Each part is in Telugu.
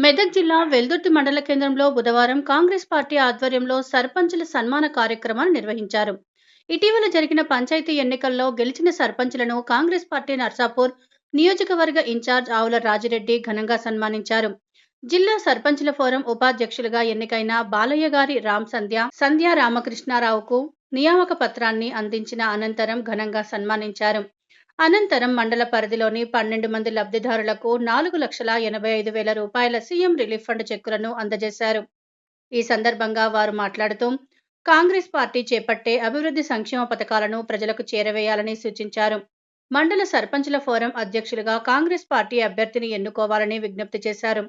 మెదక్ జిల్లా వెల్దుర్తి మండల కేంద్రంలో బుధవారం కాంగ్రెస్ పార్టీ ఆధ్వర్యంలో సర్పంచుల సన్మాన కార్యక్రమాన్ని నిర్వహించారు. ఇటీవల జరిగిన పంచాయతీ ఎన్నికల్లో గెలిచిన సర్పంచులను కాంగ్రెస్ పార్టీ నర్సాపూర్ నియోజకవర్గ ఇన్ఛార్జ్ ఆవుల రాజిరెడ్డి ఘనంగా సన్మానించారు. జిల్లా సర్పంచుల ఫోరం ఉపాధ్యక్షులుగా ఎన్నికైన బాలయ్య గారి సంధ్యా రామకృష్ణారావుకు నియామక పత్రాన్ని అందించిన అనంతరం ఘనంగా సన్మానించారు. అనంతరం మండల పరిధిలోని 12 మంది లబ్ధిదారులకు 4,85,000 రూపాయల సీఎం రిలీఫ్ ఫండ్ చెక్కులను అందజేశారు. ఈ సందర్భంగా వారు మాట్లాడుతూ కాంగ్రెస్ పార్టీ చేపట్టే అభివృద్ధి సంక్షేమ పథకాలను ప్రజలకు చేరవేయాలని సూచించారు. మండల సర్పంచుల ఫోరం అధ్యక్షులుగా కాంగ్రెస్ పార్టీ అభ్యర్థిని ఎన్నుకోవాలని విజ్ఞప్తి చేశారు.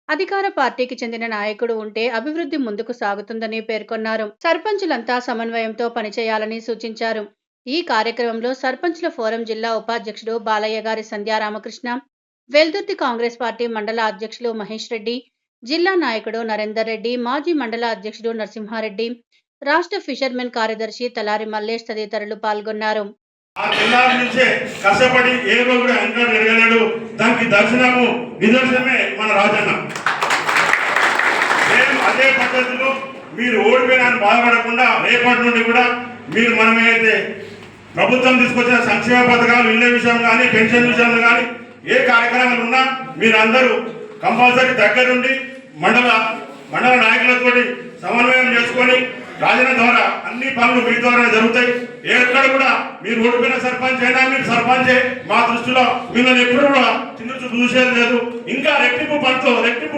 అధికార పార్టీకి చెందిన నాయకుడు ఉంటే అభివృద్ధి ముందుకు సాగుతుందని పేర్కొన్నారు. సర్పంచులంతా సమన్వయంతో పనిచేయాలని సూచించారు. ఈ కార్యక్రమంలో సర్పంచుల ఫోరం జిల్లా ఉపాధ్యక్షుడు బాలయ్య గారి సంధ్యారామకృష్ణ, వెల్దుర్తి కాంగ్రెస్ పార్టీ మండల అధ్యక్షులు మహేష్ రెడ్డి, జిల్లా నాయకుడు నరేందర్ రెడ్డి, మాజీ మండల అధ్యక్షుడు నరసింహారెడ్డి, రాష్ట్ర ఫిషర్మెన్ కార్యదర్శి తలారి మల్లేష్ తదితరులు పాల్గొన్నారు. మీరు ఓడిపోయినాన్ని బాధపడకుండా రేపటి నుండి కూడా మీరు మనమైతే ప్రభుత్వం తీసుకొచ్చిన సంక్షేమ పథకాలు ఇళ్ల విషయం కానీ పెన్షన్ విషయంలో కానీ ఏ కార్యక్రమాలు ఉన్నా మీరందరూ కంపల్సరీ దగ్గరుండి మండల నాయకులతో సమన్వయం చేసుకొని రాజన ద్వారా అన్ని పనులు మీ ద్వారా జరుగుతాయి. ఎక్కడ కూడా మీరు ఓడిపోయిన సర్పంచ్ అయినా మీరు సర్పంచే మా దృష్టిలో మిమ్మల్ని ఎప్పుడు కూడా చిన్న చూసేది లేదు. ఇంకా రెట్టింపు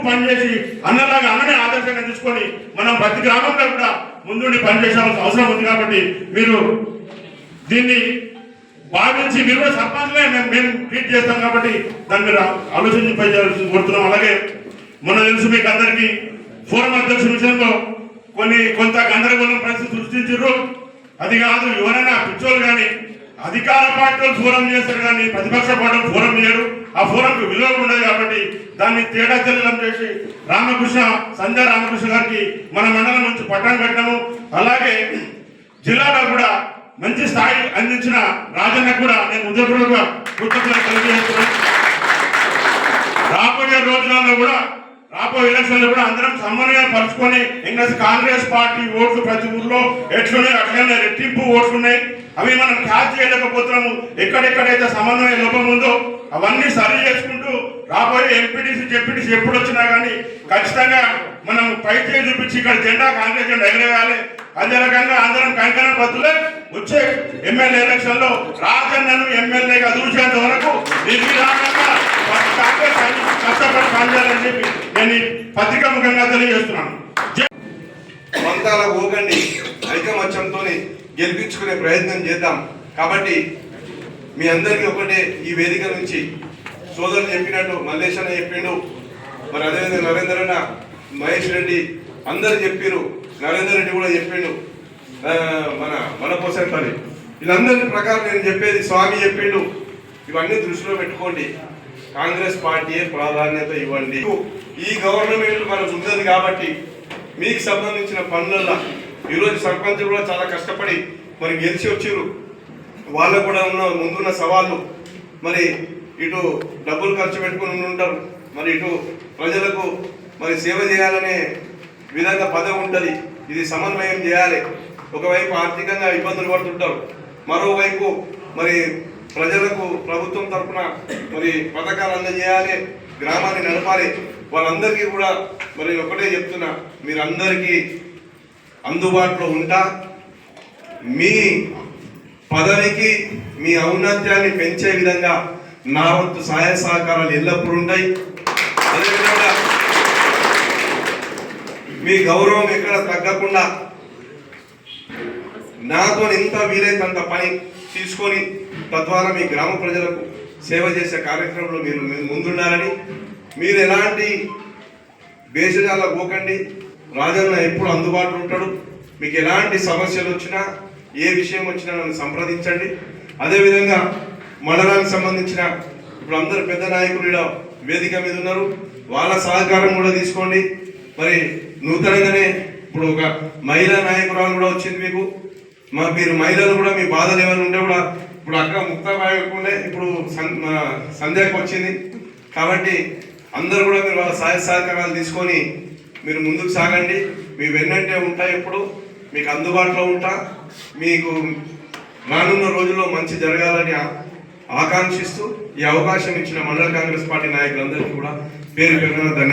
పని చేసి అన్ననే ఆదర్శంగా తీసుకొని మనం ప్రతి గ్రామంలో కూడా ముందుండి పనిచేసాల్సిన అవసరం ఉంది. కాబట్టి మీరు దీన్ని భావించి మీరు కూడా సర్పంచ్లే మేము ట్రీట్ చేస్తాం కాబట్టి దాన్ని మీరు ఆలోచించి పనిచేయాల్సి కోరుతున్నాం. అలాగే మొన్న తెలుసు మీకు అందరికీ ఫోరం అధ్యక్షుల విషయంలో కొంత గందరగోళం పరిస్థితి సృష్టించారు. అది కాదు, ఎవరైనా పిచ్చోళ్ళు కానీ అధికార పార్టీలు ఫోరం చేస్తారు కానీ ప్రతిపక్ష పార్టీలు ఫోరం చేయరు. ఆ ఫోరంకు విలువ ఉండదు కాబట్టి దాన్ని తేడా చెల్లెలం చేసి సంధ్యా రామకృష్ణ గారికి మన మండలం నుంచి పట్టణం పెట్టడము, అలాగే జిల్లాలో కూడా మంచి స్థాయి అందించిన రాజన్న కూడా నేను హృదయపూర్వక కృతజ్ఞతలు తెలియజేస్తున్నాను. రాబోయే రోజులలో కూడా రాబోయే ఎలక్షన్లో కూడా అందరం సమన్వయం పరుచుకొని ఇంకా కాంగ్రెస్ పార్టీ ఓట్లు ప్రతి ఊర్లో ఎట్లున్నాయి అట్లనే రెట్టింపు ఓట్లున్నాయి. అవి మనం క్యాచ్ చేయలేకపోతున్నాము. ఎక్కడెక్కడైతే సమన్వయ లోపం ఉందో అవన్నీ సరి చేసుకుంటూ రాబోయే ఎంపీటీసీ జెడ్పీటీసీ ఎప్పుడు వచ్చినా కానీ ఖచ్చితంగా మనం పై చేయి చూపించి ఇక్కడ జెండా కాంగ్రెస్ జెండా ఎగరేయాలి. అదే రకంగా అందరం కంకణ బద్దులే వచ్చే ఎమ్మెల్యే ఎలక్షన్ లో రాజన్నను ఎమ్మెల్యేగా చూసేంత వరకు కష్టపడి పనిచేయాలని చెప్పి నేను పత్రికా ముఖంగా తెలియజేస్తున్నాను. పంతాల పోకండి, ఐకమత్యంతో గెలిపించుకునే ప్రయత్నం చేద్దాం. కాబట్టి మీ అందరికీ ఒకటే ఈ వేదిక నుంచి సోదరులు చెప్పినట్టు మల్లేష్ అన్న చెప్పిండు, మరి అదేవిధంగా నరేందర్ అన్న, మహేష్ రెడ్డి అందరు చెప్పారు, నరేందర్ రెడ్డి కూడా చెప్పిండు, మన పోసేపల్లి వీళ్ళందరి ప్రకారం నేను చెప్పేది స్వామి చెప్పిండు. ఇవన్నీ దృష్టిలో పెట్టుకోండి. కాంగ్రెస్ పార్టీయే ప్రాధాన్యత ఇవ్వండి. ఈ గవర్నమెంట్ మనకు ఉన్నది కాబట్టి మీకు సంబంధించిన పనులలో ఈరోజు సర్పంచులు కూడా చాలా కష్టపడి మరి గెలిచి వచ్చారు. వాళ్ళకు కూడా ముందున్న సవాళ్ళు, మరి ఇటు డబ్బులు ఖర్చు పెట్టుకుని ఉంటారు, మరి ఇటు ప్రజలకు మరి సేవ చేయాలనే విధంగా పదవి ఉంటుంది. ఇది సమన్వయం చేయాలి. ఒకవైపు ఆర్థికంగా ఇబ్బందులు పడుతుంటారు, మరోవైపు మరి ప్రజలకు ప్రభుత్వం తరఫున మరి పథకాలు అందజేయాలి, గ్రామాన్ని నడపాలి. వాళ్ళందరికీ కూడా మరి ఒకటే చెప్తున్నా, మీరందరికీ అందుబాటులో ఉంటా మీ పదవికి మీ ఔన్నత్యాన్ని పెంచే విధంగా నా వంతు సహాయ సహకారాలు ఎల్లప్పుడూ ఉంటాయి. అదేవిధంగా మీ గౌరవం ఎక్కడ తగ్గకుండా నాతో ఎంత వీలైతే అంత పని తీసుకొని తద్వారా మీ గ్రామ ప్రజలకు సేవ చేసే కార్యక్రమంలో మీరు ముందుండాలని, మీరు ఎలాంటి భేషజాల పోకండి. రాజన్న ఎప్పుడు అందుబాటులో ఉంటాడు. మీకు ఎలాంటి సమస్యలు వచ్చినా ఏ విషయం వచ్చినా నన్ను సంప్రదించండి. అదేవిధంగా మండలానికి సంబంధించిన ఇప్పుడు అందరు పెద్ద నాయకులు వేదిక మీద ఉన్నారు, వాళ్ళ సహకారం కూడా తీసుకోండి. మరి నూతనంగానే ఇప్పుడు ఒక మహిళా నాయకురాలు కూడా వచ్చింది మీకు. మీరు మహిళలు కూడా మీ బాధలు ఏమైనా ఉంటే కూడా ఇప్పుడు అక్కడ ముక్తాబాయకుండే ఇప్పుడు సంధ్యకు వచ్చింది. కాబట్టి అందరూ కూడా మీరు వాళ్ళ సహాయ సహకారాలు తీసుకొని మీరు ముందుకు సాగండి. మీ వెన్నంటే ఉంటా, ఎప్పుడు మీకు అందుబాటులో ఉంటా. మీకు రానున్న రోజుల్లో మంచి జరగాలని ఆకాంక్షిస్తూ ఈ అవకాశం ఇచ్చిన మండల కాంగ్రెస్ పార్టీ నాయకులందరికీ కూడా పేరు పేరున ధన్యవాదాలు.